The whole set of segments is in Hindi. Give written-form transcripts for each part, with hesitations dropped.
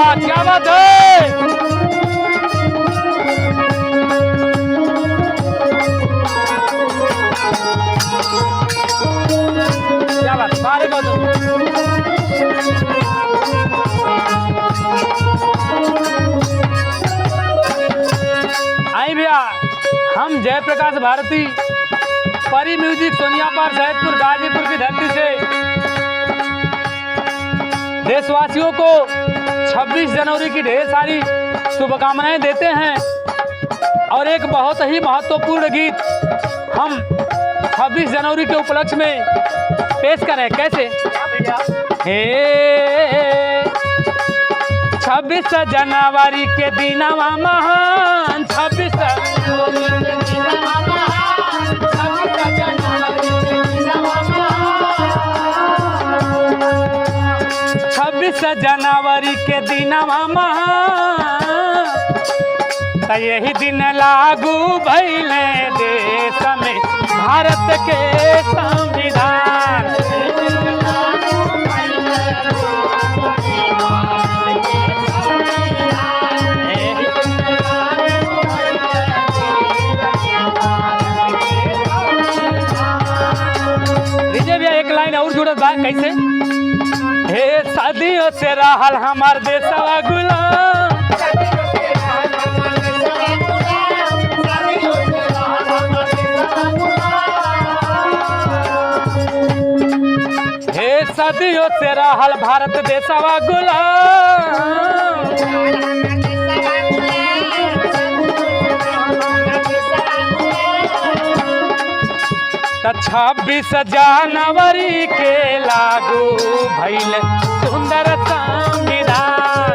भैया, क्या बात है। क्या बात, बारे को आई भैया, हम जयप्रकाश भारती परी म्यूजिक सोनियापार सैदपुर गाजीपुर की धरती से देशवासियों को 26 जनवरी की ढेर सारी शुभकामनाएं देते हैं। और एक बहुत ही महत्वपूर्ण गीत हम 26 जनवरी के उपलक्ष्य में पेश करें। कैसे? हे 26 जनवरी के दिनवा महान, 26 जनवरी के दिनवा महान, त यही दिन लागू भइले देश में भारत के संविधान। विजय भैया एक लाइन और जुड़त बा, कैसे? हे सदियों से रहल हमार देशवा गुलाम, हे सदियों से रहल भारत देशवा गुलाम, त 26 जनवरी के लागू भइल सुंदर संविधान,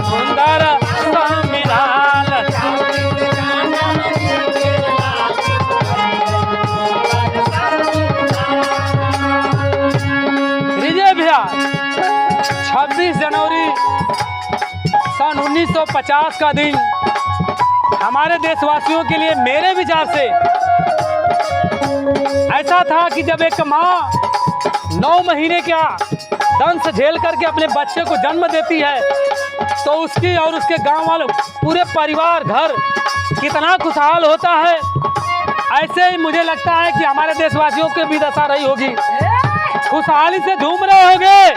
सुंदर संविधान। विजय भैया 26 जनवरी सन 1950 का दिन हमारे देशवासियों के लिए मेरे विचार से ऐसा था कि जब एक माँ 9 महीने का दंश झेल करके अपने बच्चे को जन्म देती है तो उसकी और उसके गांव वालों पूरे परिवार घर कितना खुशहाल होता है। ऐसे ही मुझे लगता है कि हमारे देशवासियों की भी दशा रही होगी, खुशहाली से झूम रहे होंगे,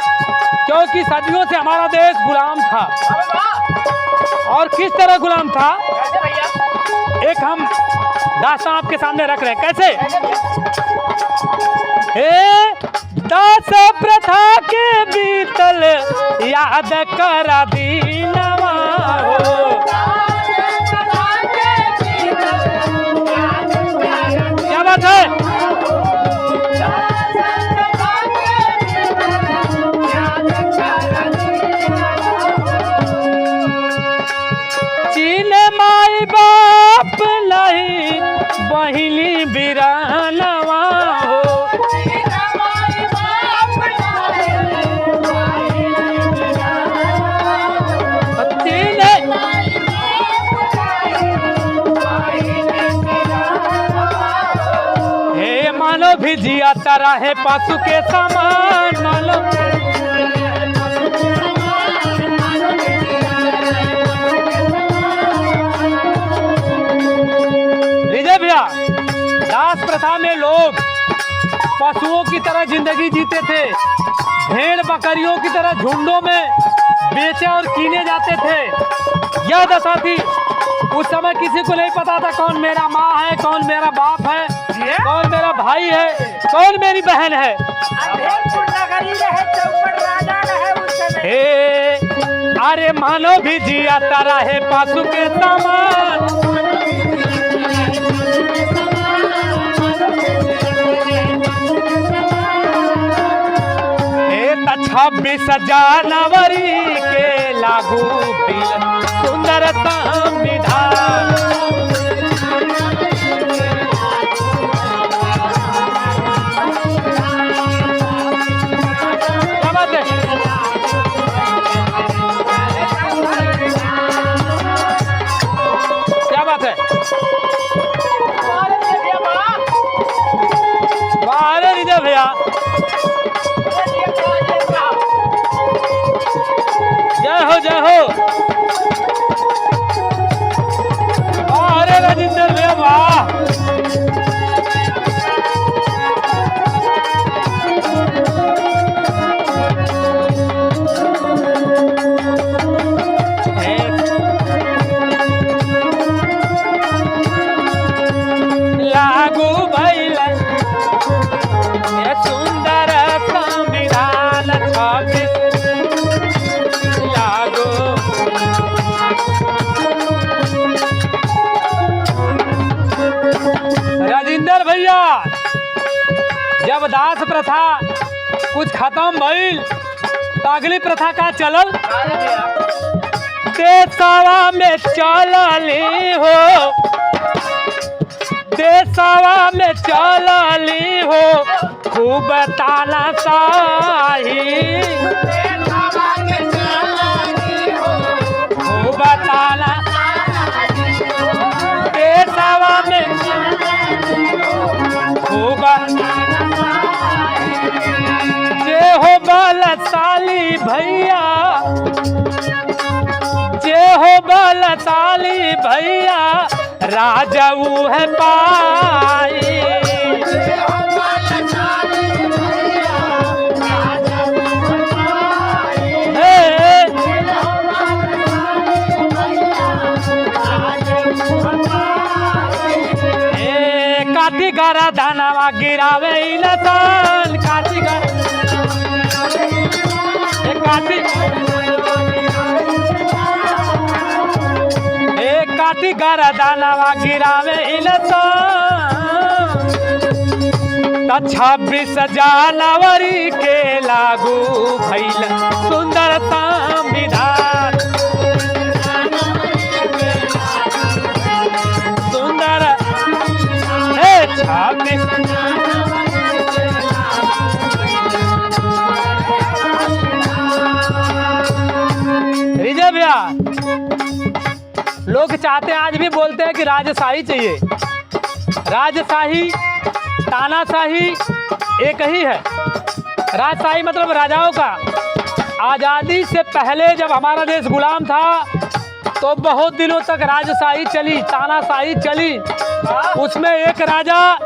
क्योंकि सदियों से हमारा देश गुलाम था। और किस तरह गुलाम था, एक हम दास्तां आपके सामने रख रहे हैं। कैसे? हे दास प्रथा के बीतल याद करा दीनवा हो, क्या बात है। चीन माई बाप नहीं बहिनी बिरानवा हो, हे मानो भी जिया तारा है पासु के समान, मानो दास प्रथा में लोग पशुओं की तरह जिंदगी जीते थे, भेड़ बकरियों की तरह झुंडों में बेचे और कीने जाते थे। यह दशा थी। उस समय किसी को नहीं पता था कौन मेरा माँ है, कौन मेरा बाप है, कौन मेरा भाई है, कौन मेरी बहन है। हे अरे मानो भी जिया तारा है पासु के समान, 26 जनवरी के लागू भइल सुंदर संविधान। क्या बात है? क्या बात है? वाह रे भैया, अरे राजेंद्र भैया वाह। लागू भइल ये सुंदर संविधान 26 लागू। राजेंद्र भैया जब दास प्रथा कुछ खत्म भइल तो अगली प्रथा का चलल देशवा में चलली हो, देशवा में चलली हो खूब तानाशाही, खूब ताना देशवा में खूब जे हो बलशाली भैया, जे हो बलशाली भैया राजा वो है पाई। काटी गरा दानवा गिरावे इंसान, काटी गरा काटी गरा दानवा गिरावे इंसान। 26 जनवरी के लागू भइल सुंदर संविधान, सुंदर 26 रिजर्व भैया लोग चाहते हैं, आज भी बोलते हैं कि राजशाही चाहिए। राजशाही तानाशाही एक ही है। राजशाही मतलब राजाओं का। आज़ादी से पहले जब हमारा देश गुलाम था तो बहुत दिनों तक राजशाही चली, तानाशाही चली। उसमें एक राजा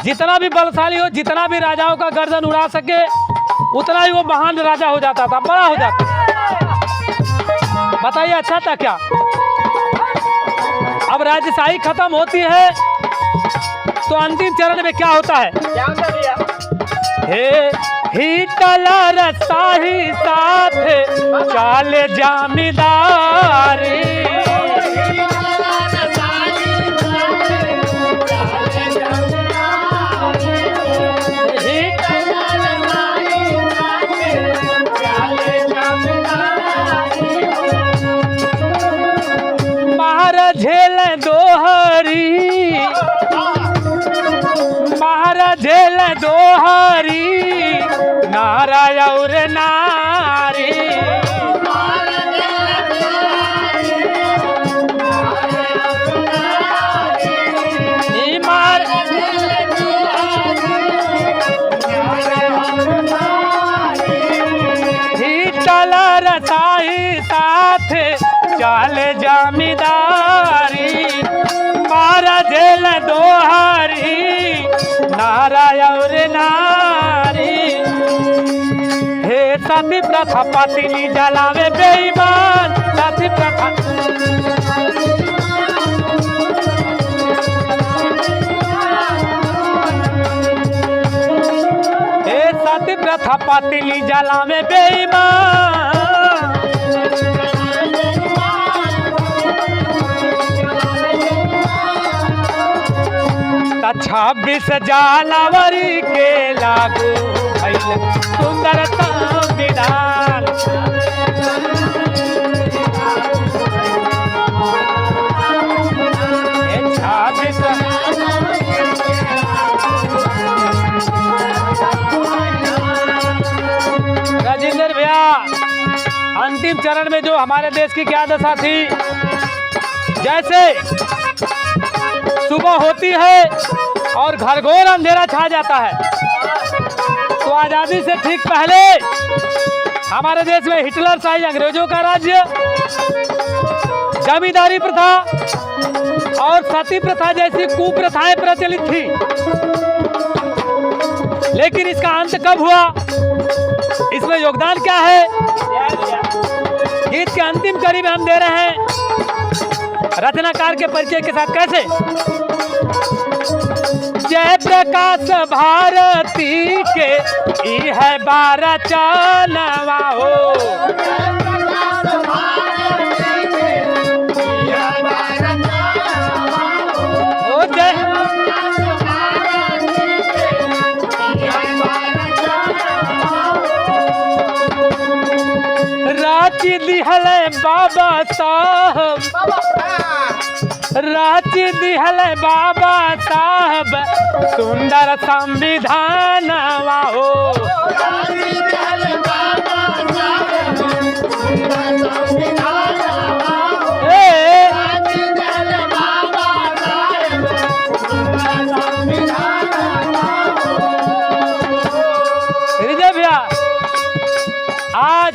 जितना भी बलशाली हो, जितना भी राजाओं का गर्दन उड़ा सके उतना ही वो महान राजा हो जाता था, बड़ा हो जाता। बताइए अच्छा था क्या? अब राजशाही खत्म होती है तो अंतिम चरण में क्या होता है? हे हिटलर शाही साथ चाले जमींदारी, झेल दोहरी, महाराज झेल दोहरी नारा और नारी। हिटलर शाही साथ चाले जमींदारी, मारा जेल दोहारी नारा और नारी। हे सती प्रथा पत्नी जलावे बेईमान, सती प्रथा हे सती प्रथा पत्नी जलावे बेईमान। 26 जनवरी के लागू भइल सुंदर संविधान। राजेंद्र भैया अंतिम चरण में जो हमारे देश की क्या दशा थी, जैसे सुबह होती है और घरघोर अंधेरा छा जाता है, तो आज़ादी से ठीक पहले हमारे देश में हिटलर शाही अंग्रेजों का राज्य, जमींदारी प्रथा और सती प्रथा जैसी कुप्रथाएं प्रचलित थी। लेकिन इसका अंत कब हुआ, इसमें योगदान क्या है, गीत के अंतिम कड़ी में हम दे रहे हैं रचनाकार के परिचय के साथ। कैसे? जय प्रकाश भारती के ई है बारह चनवा हो, रांची दिहल बाबा साहब, रांची दिहल बाबा साहब सुंदर संविधान हो। भैया आज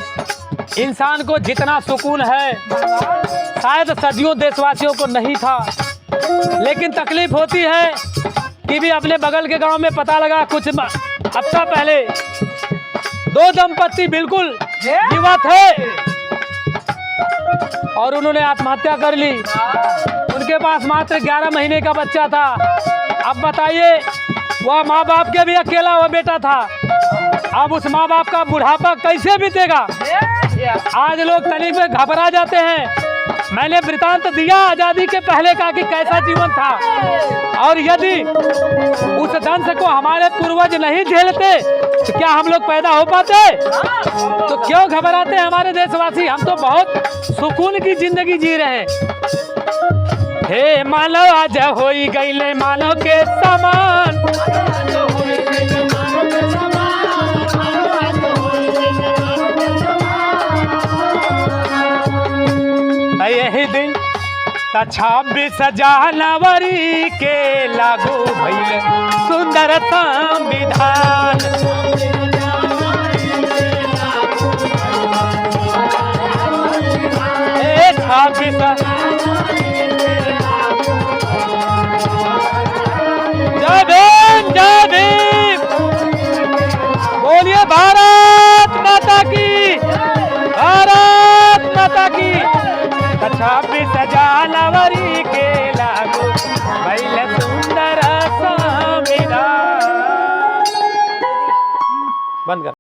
इंसान को जितना सुकून है शायद सदियों देशवासियों को नहीं था, लेकिन तकलीफ होती है कि भी अपने बगल के गांव में पता लगा कुछ हफ्ता पहले दो दंपत्ति बिल्कुल युवा थे और उन्होंने आत्महत्या कर ली। उनके पास मात्र 11 महीने का बच्चा था। अब बताइए, वह माँ बाप के भी अकेला हुआ बेटा था। अब उस माँ बाप का बुढ़ापा कैसे बीतेगा? आज लोग तनिक में घबरा जाते हैं। मैंने वृतांत दिया आजादी के पहले का कि कैसा जीवन था, और यदि उस दंश को हमारे पूर्वज नहीं झेलते तो क्या हम लोग पैदा हो पाते? तो क्यों घबराते हैं हमारे देशवासी? हम तो बहुत सुकून की जिंदगी जी रहे हैं। हे मानव आज हो गई मानव के समान, यही दिन 26 जनवरी के लागू भइल सुंदर संविधान। 26 जय भीम, जय भीम। बोलिए भारत माता की, भारत माता की। 26 जनवरी के लागू भइल सुंदर संविधान। बंद कर।